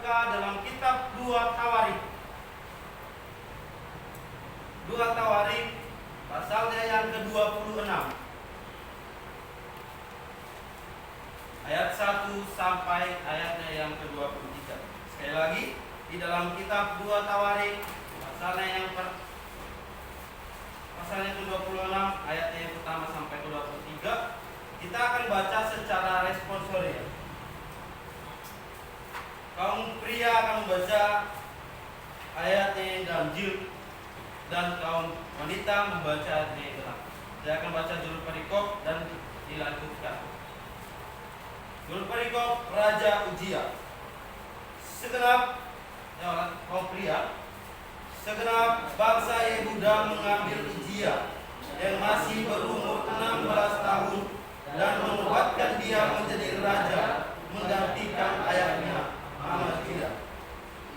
buka dalam kitab 2 Tawarik. 2 Tawarik pasalnya yang ke-26. Ayat 1 sampai ayatnya yang ke-23. Sekali lagi, di dalam kitab 2 Tawarik pasalnya ke-26 ayatnya yang pertama sampai ke-23. Kita akan baca secara responsorial. Kaum pria akan membaca ayatnya yang ganjil dan kaum wanita membaca ayatnya yang genap. Saya akan baca judul perikop dan dilanjutkan. Judul perikop Raja Uzia. Segenap kaum pria, segenap bangsa Yehuda mengambil Uzia yang masih berumur 16 tahun dan menobatkan dia menjadi raja menggantikan ayahnya Amazia.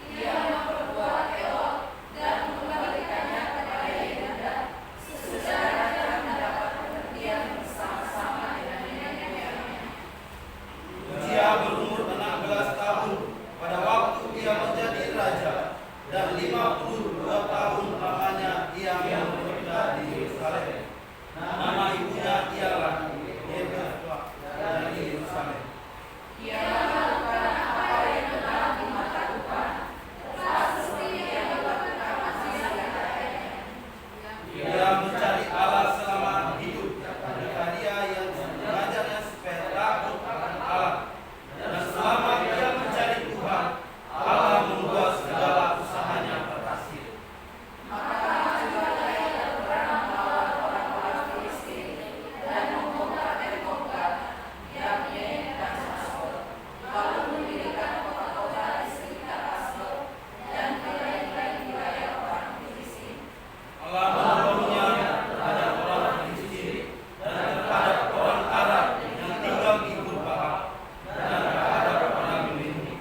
Ia memperbuat elok dan mengembalikannya kepada Yehuda, sesudah raja mendapat perhentian bersama-sama dengan nenek moyangnya. Uzia berumur 16 tahun pada waktu ia menjadi raja, dan 52 tahun lamanya ia memerintah di Yerusalem. Nama ibunya ialah Yehosafat dari Yerusalem. Ia melakukan apa yang benar di mata Tuhan, seperti yang dilakukan Amazia dan ayahnya. Dia mencari Allah selama hidup, ketika dia yang mengajarnya supaya takut akan Allah. Dan selama dia mencari Tuhan, Allah membuat segala usahanya berhasil. Maka majulah ia berperang melawan orang-orang Filistin dan membongkar tembok-tembok Yamin dan Asdod, lalu mendirikan kota-kota di sekitar Asdod dan di lain-lain wilayah orang Filistin. Allah menolongnya terhadap orang Filistin dan terhadap orang Arab yang tinggal di Gurbaha dan terhadap orang Yahudi.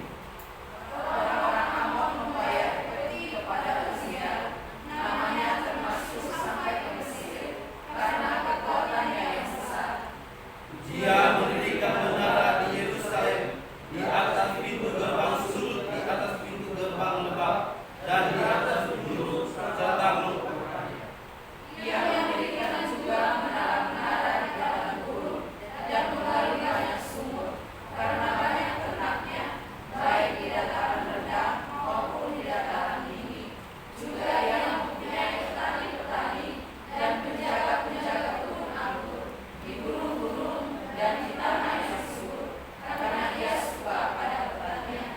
Orang-orang Amon membayar peti kepada Uzia, namanya termasuk sampai ke Mesir, karena kekuatannya yang besar. Dia mendirikan menara di Yerusalem, di atas pintu gerbang sudut, di atas pintu gerbang lebah, dan di atas penjuru, serta mengukurkannya. Ia mendirikan juga menara-menara di dalam gurun dan menggali banyak sumur, karena banyak ternaknya, baik di dataran rendah maupun di dataran tinggi. Juga ia mempunyai petani-petani dan penjaga-penjaga kebun anggur di gunung-gunung dan di tanah yang subur, karena ia suka pada pertanian.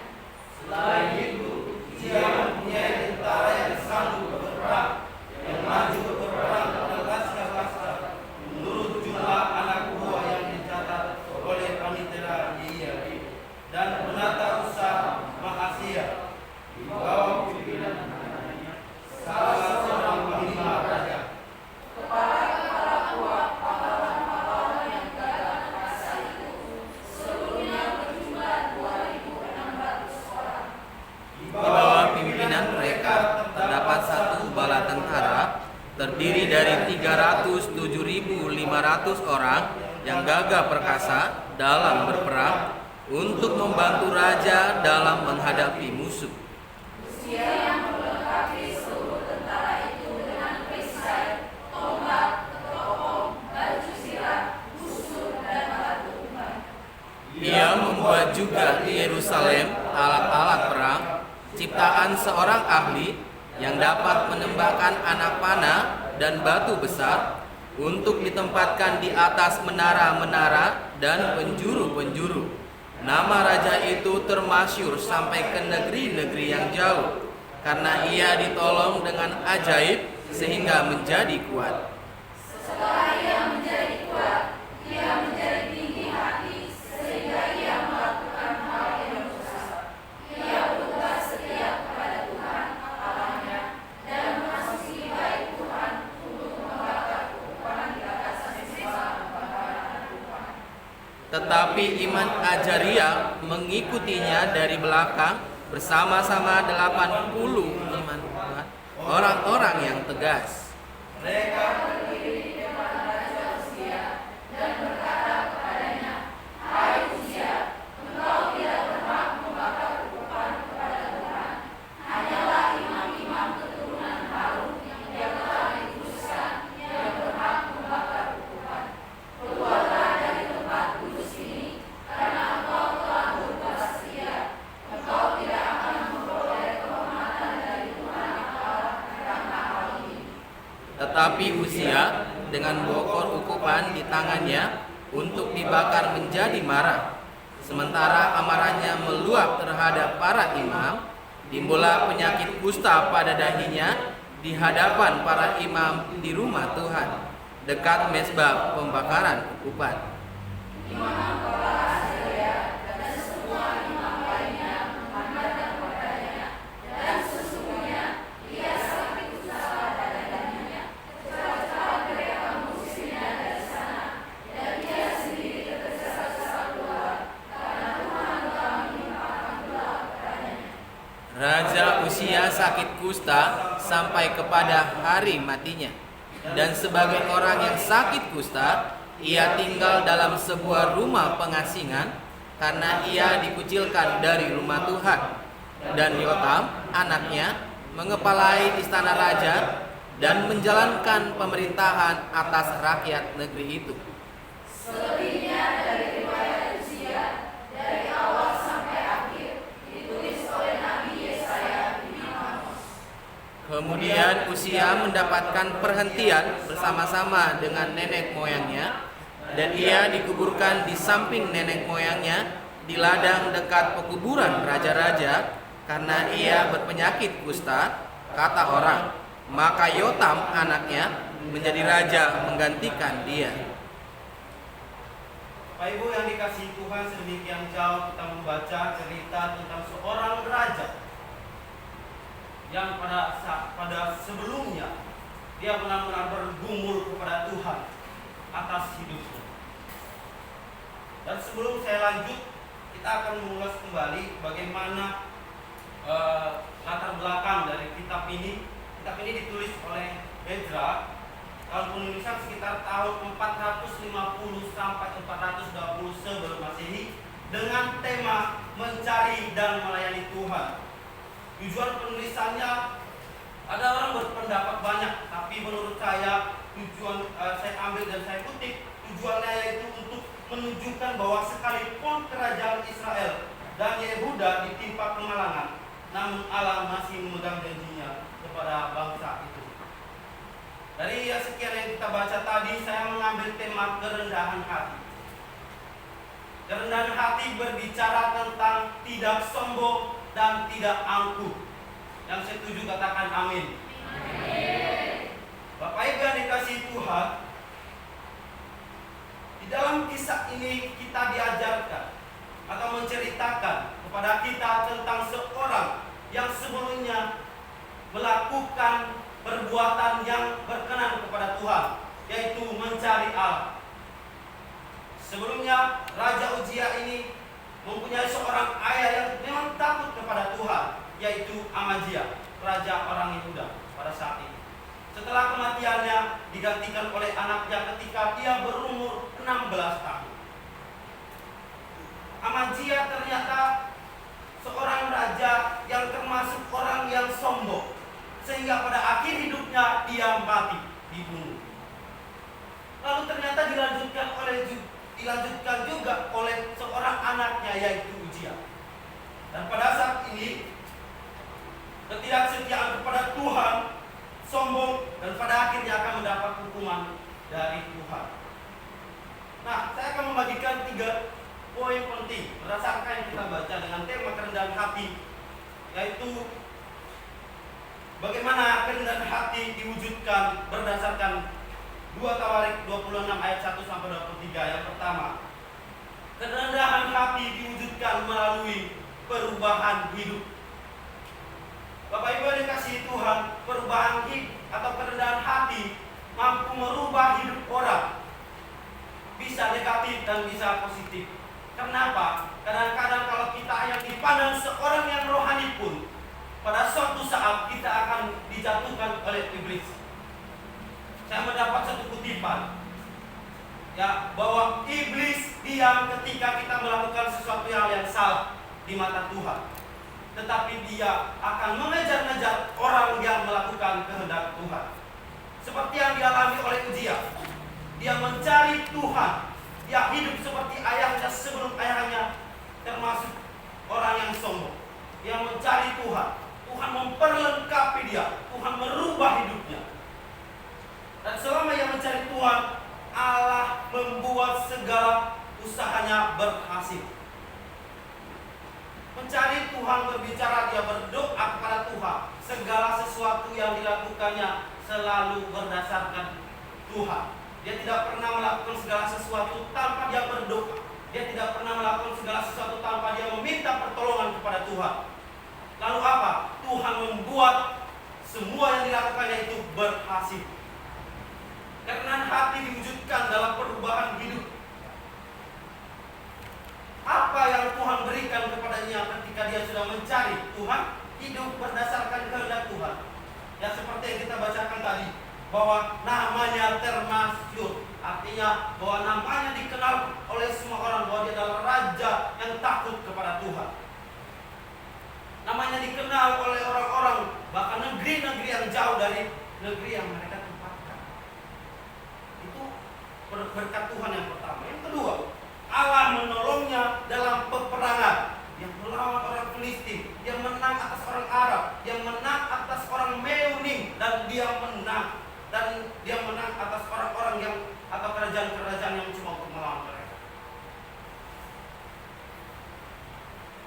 Selain itu, dia mempunyai tentara yang sanggup berperang, yang maju berperang dengan laskar-laskar, menurut jumlah anak buah yang dicatat oleh panitera di Yerusalem, dan penata usaha Maasia di bawah pimpinan salah seorang panglima raja. Kepala-kepala kuat pahlawan-pahlawan yang gagah perkasa itu seluruhnya berjumlah 2.600 orang. Di Di bawah pimpinan mereka terdapat satu bala tentara terdiri dari 307.500 orang yang gagah perkasa dalam berperang untuk membantu raja dalam menghadapi musuh. Uzia yang melengkapi seluruh tentara itu dengan perisai, tombak, ketopong, baju zirah, busur, dan batu umpan. Ia membuat juga di Yerusalem alat-alat perang ciptaan seorang ahli yang dapat menembakkan anak panah dan batu besar untuk ditempatkan di atas menara-menara dan penjuru-penjuru. Nama raja itu termasyur sampai ke negeri-negeri yang jauh karena ia ditolong dengan ajaib sehingga menjadi kuat. Setelah ia menjadi kuat, ia menjadi tinggi hati sehingga ia melakukan hal yang susah. Ia berubah setia kepada Tuhan Allahnya dan memasuki bait Tuhan untuk membakar kekuatan di atas sembah pembakaran Tuhan. Tetapi iman Ajaria mengikutinya dari belakang bersama-sama 80 iman kuat, orang-orang yang tegas. Mereka Berdiri di depan Raja Uzia dan berkata kepadanya, "Hai Uzia, engkau tidak berhak membakar kekuatan kepada Tetapi Uzia dengan bokor ukupan di tangannya untuk dibakar menjadi marah. Sementara amarahnya meluap terhadap para imam, timbullah penyakit kusta pada dahinya di hadapan para imam di rumah Tuhan, dekat mezbah pembakaran ukupan. Raja Uzia sakit kusta sampai kepada hari matinya. Dan sebagai orang yang sakit kusta, ia tinggal dalam sebuah rumah pengasingan karena ia dikucilkan dari rumah Tuhan. Dan Yotam, anaknya, mengepalai istana raja dan menjalankan pemerintahan atas rakyat negeri itu. Selebihnya dari riwayat Uzia dari awal sampai akhir ditulis oleh Nabi Yesaya bin Amos. Kemudian Uzia mendapatkan perhentian bersama-sama dengan nenek moyangnya, dan ia dikuburkan di samping nenek moyangnya di ladang dekat pekuburan raja-raja karena ia berpenyakit kusta, kata orang. Maka Yotam anaknya menjadi raja menggantikan dia. Bapak Ibu yang dikasihi Tuhan, sedemikian jauh kita membaca cerita tentang seorang raja yang pada sebelumnya dia benar-benar bergumul kepada Tuhan atas hidupnya. Dan sebelum saya lanjut, kita akan mengulas kembali bagaimana latar belakang dari kitab ini. Kitab ini ditulis oleh Ezra tahun penulisan sekitar tahun 450 sampai 420 sebelum Masehi dengan tema mencari dan melayani Tuhan. Tujuan penulisannya, ada orang berpendapat banyak, tapi menurut saya tujuan saya ambil dan saya kutip, tujuannya yaitu untuk menunjukkan bahwa sekalipun kerajaan Israel dan Yehuda ditimpa kemalangan, namun Allah masih memegang janjinya kepada bangsa itu. Dari sekian yang kita baca tadi, saya mengambil tema kerendahan hati. Kerendahan hati berbicara tentang tidak sombong dan tidak angkuh. Yang setuju katakan amin. Amin. Bapak Ibu yang dikasihi Tuhan, di dalam kisah ini kita diajarkan atau menceritakan kepada kita tentang seorang yang sebelumnya melakukan perbuatan yang berkenan kepada Tuhan, yaitu mencari Allah. Sebelumnya Raja Uzia ini mempunyai seorang ayah yang memang takut kepada Tuhan, yaitu Amazia, raja orang Yehuda pada saat itu. Setelah kematiannya digantikan oleh anaknya ketika dia berumur 16 tahun. Amazia ternyata seorang raja yang termasuk orang yang sombong, sehingga pada akhir hidupnya dia mati, dibunuh. Lalu ternyata dilanjutkan juga oleh seorang anaknya, yaitu Uzia. Dan pada saat ini ketidaksetiaan kepada Tuhan, sombong, dan pada akhirnya akan mendapat hukuman dari Tuhan. Nah, saya akan membagikan 3 poin penting berdasarkan yang kita baca dengan tema kerendahan hati, yaitu bagaimana kerendahan hati diwujudkan berdasarkan 2 Tawarik 26 ayat 1 sampai 23. Yang pertama, kerendahan hati diwujudkan melalui perubahan hidup. Bapak Ibu yang dikasihi Tuhan, perubahan hidup atau kerendahan hati mampu merubah hidup orang. Bisa negatif dan bisa positif. Kenapa? Kadang-kadang kalau kita yang dipandang seorang yang rohani pun, pada suatu saat kita akan dijatuhkan oleh iblis. Saya mendapat satu kutipan, ya, bahwa iblis diam ketika kita melakukan sesuatu yang salah di mata Tuhan, tetapi dia akan mengejar-ngejar orang yang melakukan kehendak Tuhan. Seperti yang dialami oleh Uzia, dia mencari Tuhan, dia hidup seperti ayahnya sebelum ayahnya termasuk orang yang sombong. Dia mencari Tuhan, Tuhan memperlengkapi dia, Tuhan merubah hidupnya. segala usahanya berhasil. Mencari Tuhan berbicara, dia berdoa kepada Tuhan. Segala sesuatu yang dilakukannya selalu berdasarkan Tuhan. Dia tidak pernah melakukan segala sesuatu tanpa dia berdoa. Dia tidak pernah melakukan segala sesuatu tanpa dia meminta pertolongan kepada Tuhan. Lalu apa? Tuhan membuat semua yang dilakukannya itu berhasil. Karena hati diwujudkan dalam perubahan hidup. Apa yang Tuhan berikan kepadanya ketika dia sudah mencari Tuhan? Hidup berdasarkan kehendak Tuhan. Ya, seperti yang kita bacakan tadi, bahwa namanya termasyhur, artinya bahwa namanya dikenal oleh semua orang, bahwa dia adalah raja yang takut kepada Tuhan. Namanya dikenal oleh orang-orang, bahkan negeri-negeri yang jauh dari negeri yang mereka tempatkan. Itu berkat Tuhan yang pertama. Yang kedua, Allah menolongnya dalam peperangan. Yang melawan orang Filistin, dia menang atas orang Arab, dia menang atas orang Meunim, dan dia menang atas orang-orang yang atau kerajaan-kerajaan yang cuma untuk melawan mereka.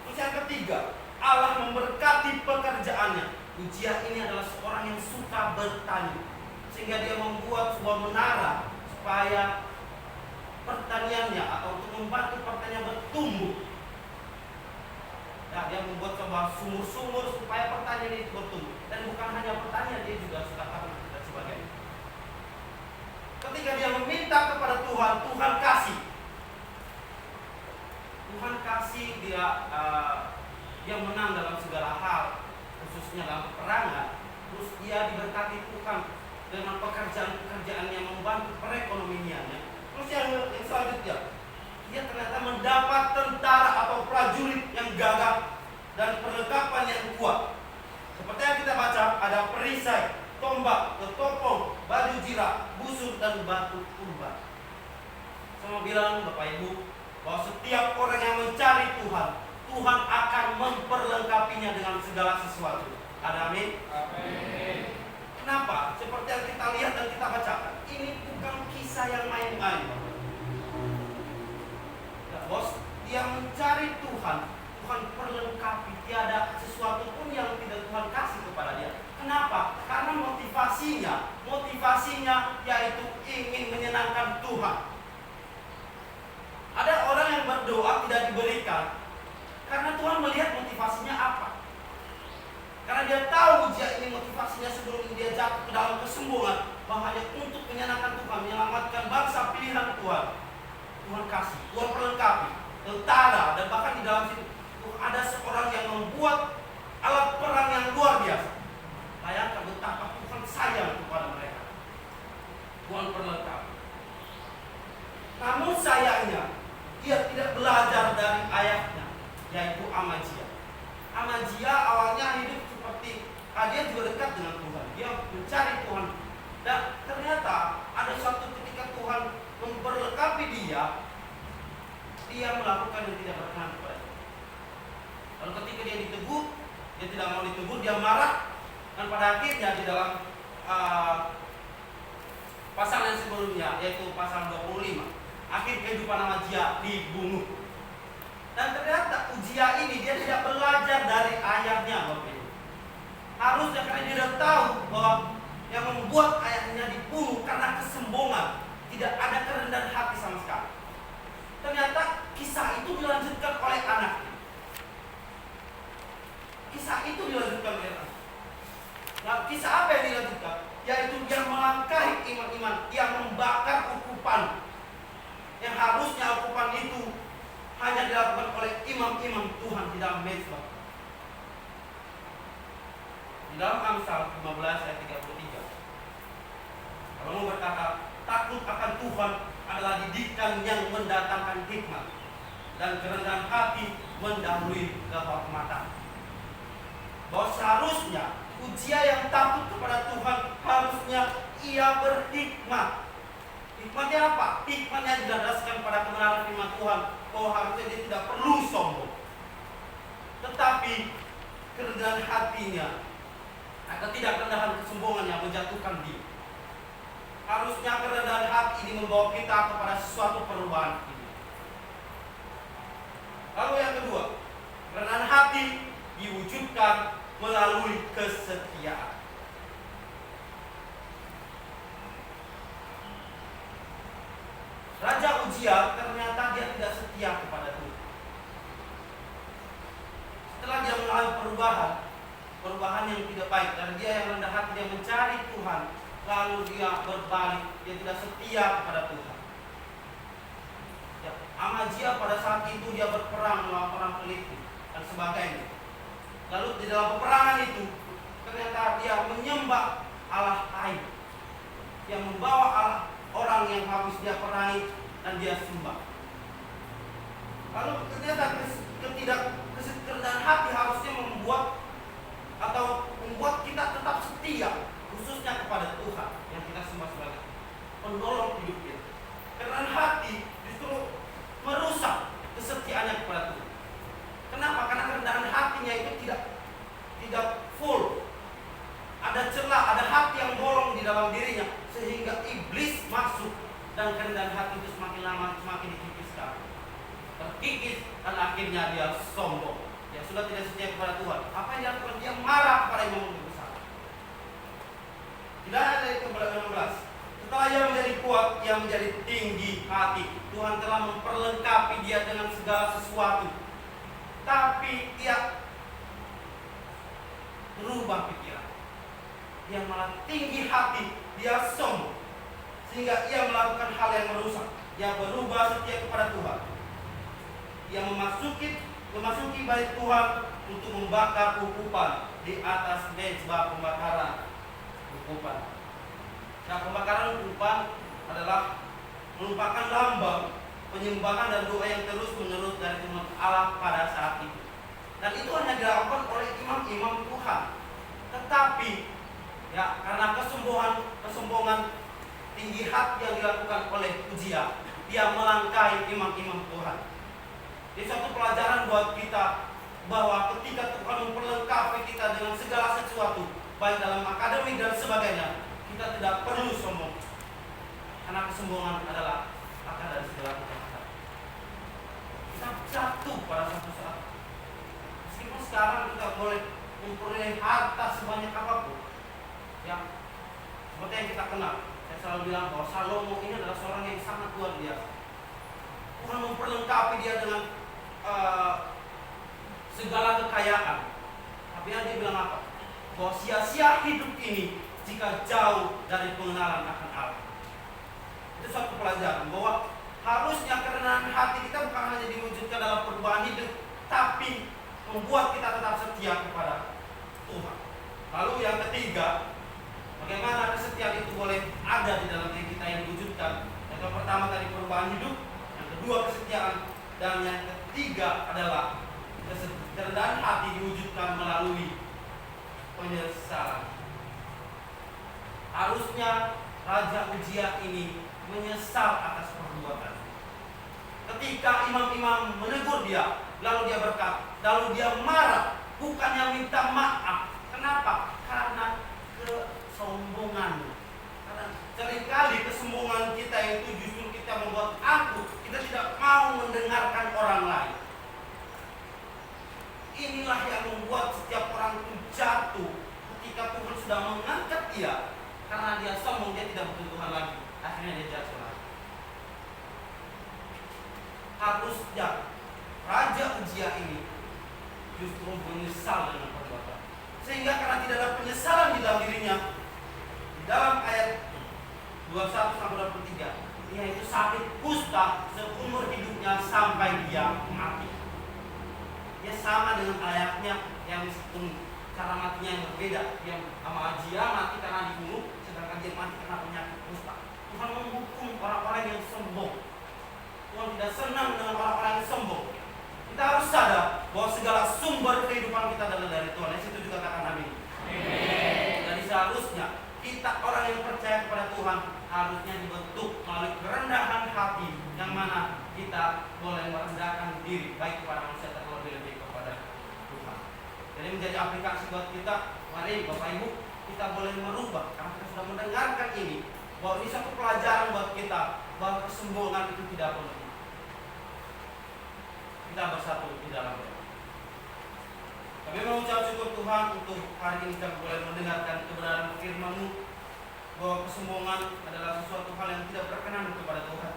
Terus yang ketiga, Allah memberkati pekerjaannya. Uzia ini adalah seorang yang suka bertani, sehingga dia membuat sebuah menara supaya pertaniannya atau untuk membantu pertanian bertumbuh. Nah, dia membuat sebuah sumur-sumur supaya pertanian itu bertumbuh. Dan bukan hanya pertanian, dia juga suka ternak dan sebagainya. Ketika dia meminta kepada Tuhan, Tuhan kasih. Tuhan kasih dia menang dalam segala hal, khususnya dalam peperangan. Terus dia diberkati Tuhan dengan pekerjaan-pekerjaan yang membantu perekonomiannya. Terus yang selanjutnya, dia ternyata mendapat tentara atau prajurit yang gagah dan perlengkapan yang kuat. Seperti yang kita baca, ada perisai, tombak, ketopong, baju jira, busur, dan batu kurban. Saya bilang Bapak Ibu, bahwa setiap orang yang mencari Tuhan, Tuhan akan memperlengkapinya dengan segala sesuatu. Ada amin? Amin. Kenapa? Seperti yang kita lihat dan kita bacakan, ini bukan kisah yang main-main. Bos, dia mencari Tuhan, Tuhan perlengkapi. Tiada sesuatu pun yang tidak Tuhan kasih kepada dia. Kenapa? Karena motivasinya yaitu ingin menyenangkan Tuhan. Ada orang yang berdoa tidak diberikan karena Tuhan melihat motivasinya apa. Karena dia tahu Uzia ini motivasinya sebelum dia jatuh ke dalam kesombongan, bahaya untuk menyenangkan Tuhan, menyelamatkan bangsa pilihan Tuhan. Tuhan kasih, Tuhan perlengkapi tentara, dan bahkan di dalam situ ada seorang yang membuat alat perang yang luar biasa. Bayangkan betapa Tuhan sayang kepada mereka. Tuhan perlengkapi. Namun sayangnya dia tidak belajar dari ayahnya, yaitu Amazia. Amazia awalnya hidup seperti dia juga dekat dengan Tuhan. Dia mencari Tuhan, dan ternyata ada suatu ketika Tuhan memperlengkapi dia melakukan yang tidak berkenan kepada Tuhan. Lalu ketika dia ditegur, dia tidak mau ditegur, dia marah, dan pada akhirnya di dalam pasal yang sebelumnya, yaitu pasal 25, akhir kehidupan Amazia dibunuh. Dan ternyata Uzia ini dia tidak belajar dari ayahnya, Bapak Ibu. Harusnya karena dia sudah tahu bahwa yang membuat ayahnya dibunuh karena kesombongan, tidak ada kerendahan hati sama sekali. Ternyata kisah itu dilanjutkan oleh anaknya. Kisah itu dilanjutkan oleh anaknya. Nah, kisah apa yang dilanjutkan? Yaitu dia melangkahi iman-iman, dia membakar ukupan yang harusnya ukupan itu hanya dilakukan oleh imam-imam Tuhan di dalam mezbah. Di dalam Amsal 15 ayat 33, Allah berkata, takut akan Tuhan adalah didikan yang mendatangkan hikmat, dan kerendahan hati mendahului kehormatan. Bahwa seharusnya Uzia yang takut kepada Tuhan, harusnya ia berhikmat. Hikmatnya apa? Hikmatnya didasarkan pada kebenaran firman Tuhan, bahwa harusnya dia tidak perlu sombong. Tetapi kerendahan hatinya atau tidak kerendahan kesombongan yang menjatuhkan dia. harusnya kerendahan hati ini membawa kita kepada sesuatu perubahan hidup. Lalu yang kedua, kerendahan hati diwujudkan melalui kesetiaan. Raja Uzia ternyata dia tidak setia kepada Tuhan. Setelah dia mengalami perubahan yang tidak baik, dan dia yang rendah hati, dia mencari Tuhan, lalu dia berbalik, dia tidak setia kepada Tuhan. Ya, Amazia pada saat itu dia berperang melawan orang Filistin dan sebagainya. Lalu di dalam peperangan itu ternyata dia menyembah Allah lain, yang membawa Allah orang yang habis dia perangi dan dia sembah. Lalu ternyata kerendahan hati harusnya membuat kita tetap setia, khususnya kepada Tuhan yang kita sembah sebagai penolong hidup kita. Kerendahan hati justru merusak kesetiaannya kepada Tuhan. Kenapa? Karena kerendahan hatinya itu tidak full. Ada celah, ada hati yang bolong di dalam dirinya, sehingga iblis masuk dan kerendahan hati itu semakin lama semakin dikikiskan, terkikis, dan akhirnya dia sombong. Ya sudah tidak setia kepada Tuhan. Apa yang dilakukan? Dia marah kepada imam besar. Tidak ada itu 16. Setelah ia menjadi kuat, ia menjadi tinggi hati. Tuhan telah memperlengkapi dia dengan segala sesuatu. Tapi ia berubah pikiran. Dia malah tinggi hati, dia sombong, sehingga ia melakukan hal yang merusak. Dia berubah setia kepada Tuhan. Dia memasuki bait Tuhan untuk membakar ukupan di atas mezbah pembakaran ukupan. Nah, pembakaran ukupan adalah merupakan lambang penyembahan dan doa yang terus-menerus dari umat Allah pada saat itu. Dan itu hanya dilakukan oleh imam-imam Tuhan. Tetapi ya, karena kesombongan tinggi hati yang dilakukan oleh Uzia, dia melangkahi imam-imam Tuhan. Ini suatu pelajaran buat kita bahwa ketika Tuhan memperlengkapi kita dengan segala sesuatu, baik dalam akademik dan sebagainya, kita tidak perlu sombong. Karena kesombongan adalah akar dari segala kejahatan. Kita jatuh pada suatu saat. Meskipun sekarang kita boleh memperoleh harta sebanyak apapun, ya, seperti yang kita kenal. Saya selalu bilang bahwa Salomo ini adalah seorang yang sangat luar biasa. Tuhan memperlengkapi dia dengan segala kekayaan. Tapi dia bilang apa? Bahwa sia-sia hidup ini jika jauh dari pengenalan akan Allah. Itu suatu pelajaran bahwa harusnya kerendahan hati kita bukan hanya diwujudkan dalam perubahan hidup, tapi membuat kita tetap setia kepada Tuhan. Lalu yang ketiga, bagaimana kesetiaan itu boleh ada di dalam diri kita yang diwujudkan? Yang pertama tadi perubahan hidup, yang kedua kesetiaan, dan yang ketiga adalah kerendahan hati diwujudkan melalui penyesalan. Harusnya Raja Uzia ini menyesal atas perbuatan. Ketika imam-imam menegur dia, lalu dia berkata, lalu dia marah, bukannya minta maaf. Kenapa? Karena kesombongan. Karena seringkali kesombongan kita itu justru kita membuat kita tidak mau mendengarkan orang lain. Inilah yang membuat setiap orang itu jatuh ketika Tuhan sudah mengangkat dia. Karena dia sombong, dia tidak butuh Tuhan lagi. Akhirnya dia jatuh lagi. Harusnya Raja Uzia ini justru menyesal dengan perbuatan. Sehingga karena tidak ada penyesalan di dalam dirinya, di dalam ayat 21-23, yaitu sakit kusta seumur hidupnya sampai dia mati. Dia sama dengan ayatnya yang cara matinya yang berbeda. Yang Amazia mati karena dibunuh, sedangkan dia mati karena penyakit kusta. Tuhan menghukum orang-orang yang sombong. Tuhan tidak senang dengan orang-orang yang sombong. Kita harus sadar bahwa segala sumber kehidupan kita adalah dari Tuhan. Yang situ juga katakan amin. Jadi seharusnya kita orang yang percaya kepada Tuhan harusnya dibentuk melalui kerendahan hati, yang mana kita boleh merendahkan diri baik kepada manusia terlebih-lebih kepada Tuhan. Jadi menjadi aplikasi buat kita. Mari Bapak Ibu, kita boleh merubah karena kita sudah mendengarkan ini, bahwa ini satu pelajaran buat kita bahwa kesombongan itu tidak perlu. Kita bersatu di dalamnya. Kami mengucap syukur Tuhan untuk hari ini kami boleh mendengarkan kebenaran firman-Mu, bahwa kesombongan adalah sesuatu hal yang tidak berkenan kepada Tuhan.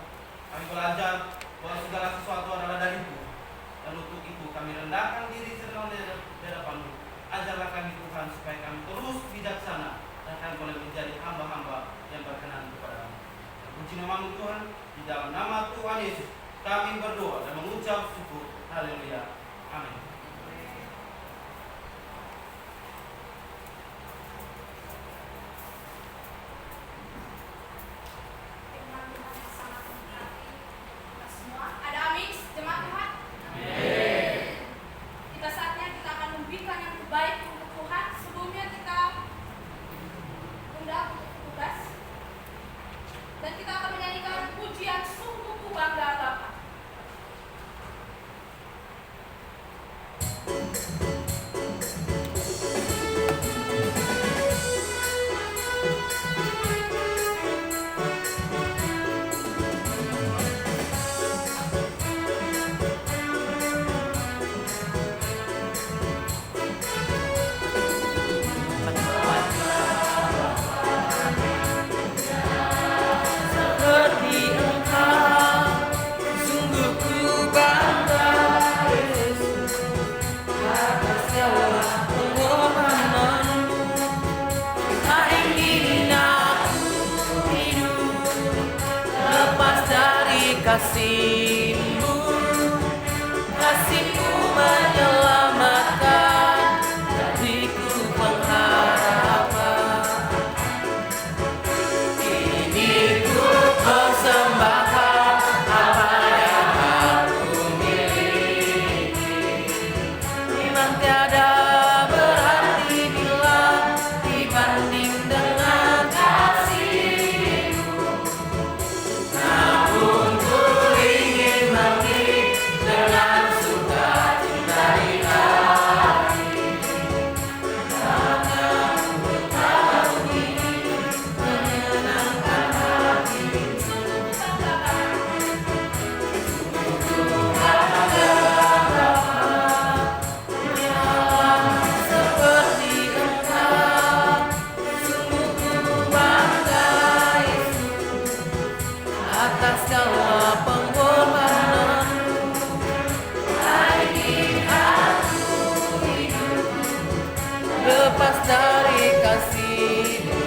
Kami belajar bahwa segala sesuatu adalah dari Tuhan, dan untuk itu kami rendahkan diri serta di hadapan-Mu. Ajarlah kami Tuhan supaya kami terus bijaksana dan kami boleh menjadi hamba-hamba yang berkenan kepada-Mu. Puji nama-Mu Tuhan, di dalam nama Tuhan Yesus kami berdoa dan mengucap syukur. Haleluya. Amin. Kasih-Mu, kasih-Mu menyelamatkan dariku pengharapan. Ini ku persembahkan apa yang aku miliki. Memang tiada berarti bila dibanding dengan kasih-Mu. Namun dengan sukacita di hati, karena ku tahu ini menyenangkan hati. Sungguh ada Bapa yang seperti Engkau. Sungguh ku bangga Yesus atas segala pengorbanan. Lepas dari kasih-Mu,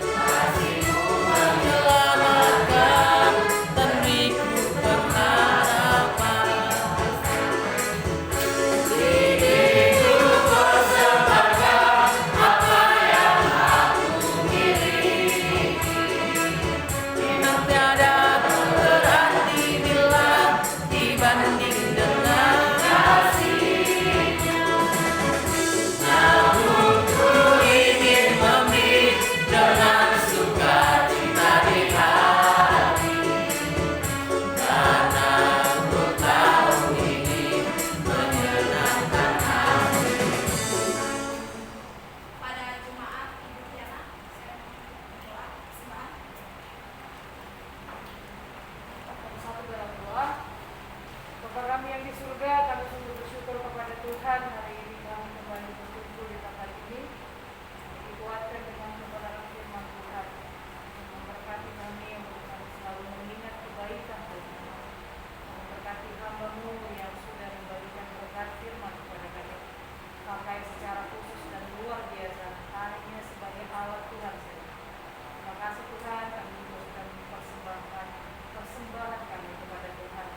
kasih-Mu menyelamatkan dan beriku pengharapan. Ini ku persembahkan apa yang aku miliki. Memang tiada berarti bila dibanding dengan kasih-Nya. Namun ku ingin memberi dengan sukacita di hati, karena ku tahu ini menyenangkan hati. Pada Jumat Ibu Tiana, saya berdoa persembahan. Satu dalam doa. Bapa kami yang di surga, kami sungguh bersyukur kepada Tuhan hari ini kami kembali berkumpul di tempat ini, dikuatkan dengan kebenaran firman Tuhan, yang memberkati kami untuk kami selalu mengingat kebaikan Tuhan, memberkati hamba-Mu yang sudah memberikan berkat firman kepada kami, pakai secara khusus dan luar biasa harinya sebagai alat Tuhan saja. Terima kasih Tuhan, kami juga sudah mempersembahkan persembahan kami kepada Tuhan.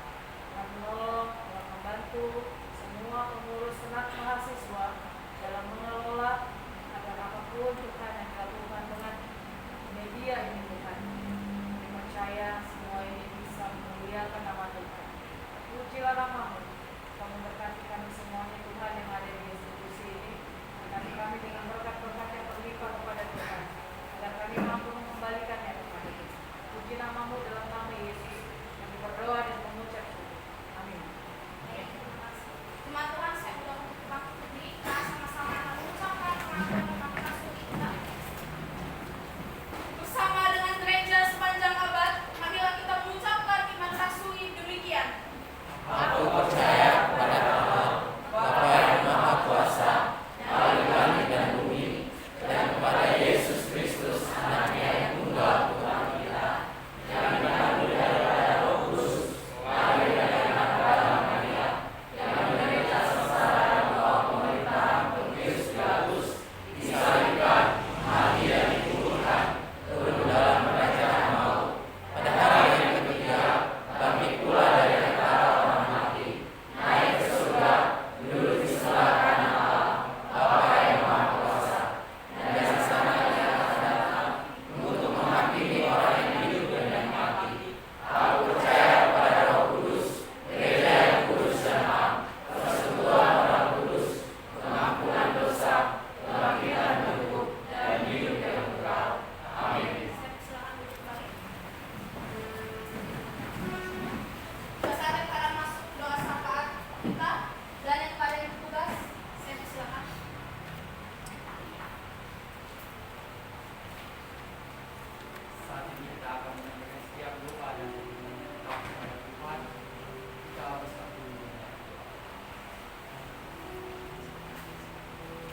Tuhan menolong, Tuhan membantu semua pengurus senat mahasiswa dalam mengelola agar apapun Tuhan yang dilakukan dengan media ini Tuhan. Kami percaya semua ini bisa memuliakan nama Tuhan. Pujilah nama-Mu, Kau memberkati kami semuanya.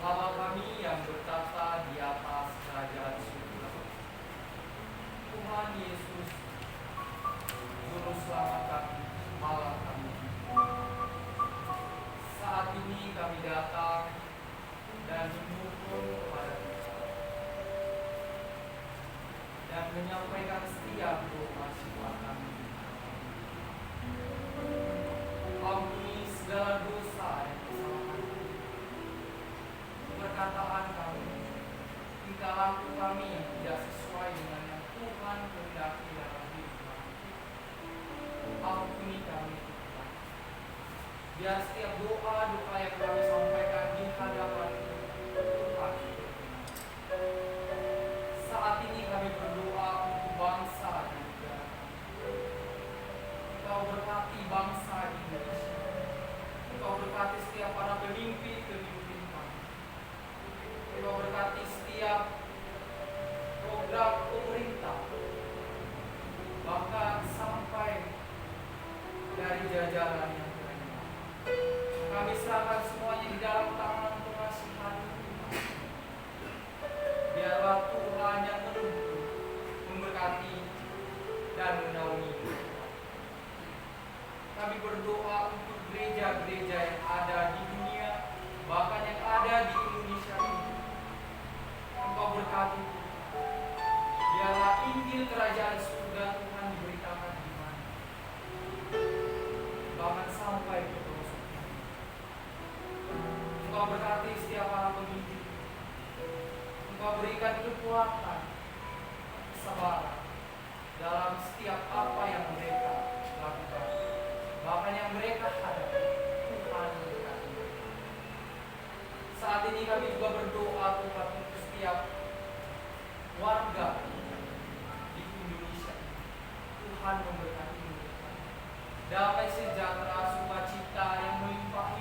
Bapa kami yang bertata di atas kerajaan surga, Tuhan Yesus, Juru Selamat kami, malam kami. Saat ini kami datang dan memohon kepada Tuhan dan menyampaikan setiap doa sifat kami. Ampuni segala dosa dan kesalahan kami, perkataan kami, tingkah laku kami yang tidak sesuai dengan yang Tuhan kehendaki dalam hidup kami. Ampuni kami Tuhan. Biar setiap doa-doa yang kami sampaikan di hadapan Tuhan. Saat ini kami berdoa untuk bangsa dan negara kami. Engkau berkati bangsa Indonesia. Engkau berkati setiap para pemimpin kami. Engkau berkati setiap program pemerintah, bahkan sampai dari jajaran yang lain. Kami serahkan semuanya di dalam tangan pengasihan Tuhan. Biarlah Tuhan yang menuntun, memberkati, dan menaungi. Kami berdoa untuk gereja-gereja yang ada di dunia, bahkan yang ada di Indonesia ini. Engkau berkati Tuhan. Biarlah Injil kerajaan surga Tuhan diberitakan di mana, bahkan sampai ke pelosok. Engkau berkati setiap para pemimpin. Engkau berikan kekuatan, kesabaran dalam setiap apa yang mereka lakukan, bahkan yang mereka hadapi. Tuhan memberkati mereka. Saat ini kami juga berdoa Tuhan untuk setiap warga di Indonesia. Tuhan memberkati mereka. Damai sejahtera, sukacita yang melimpah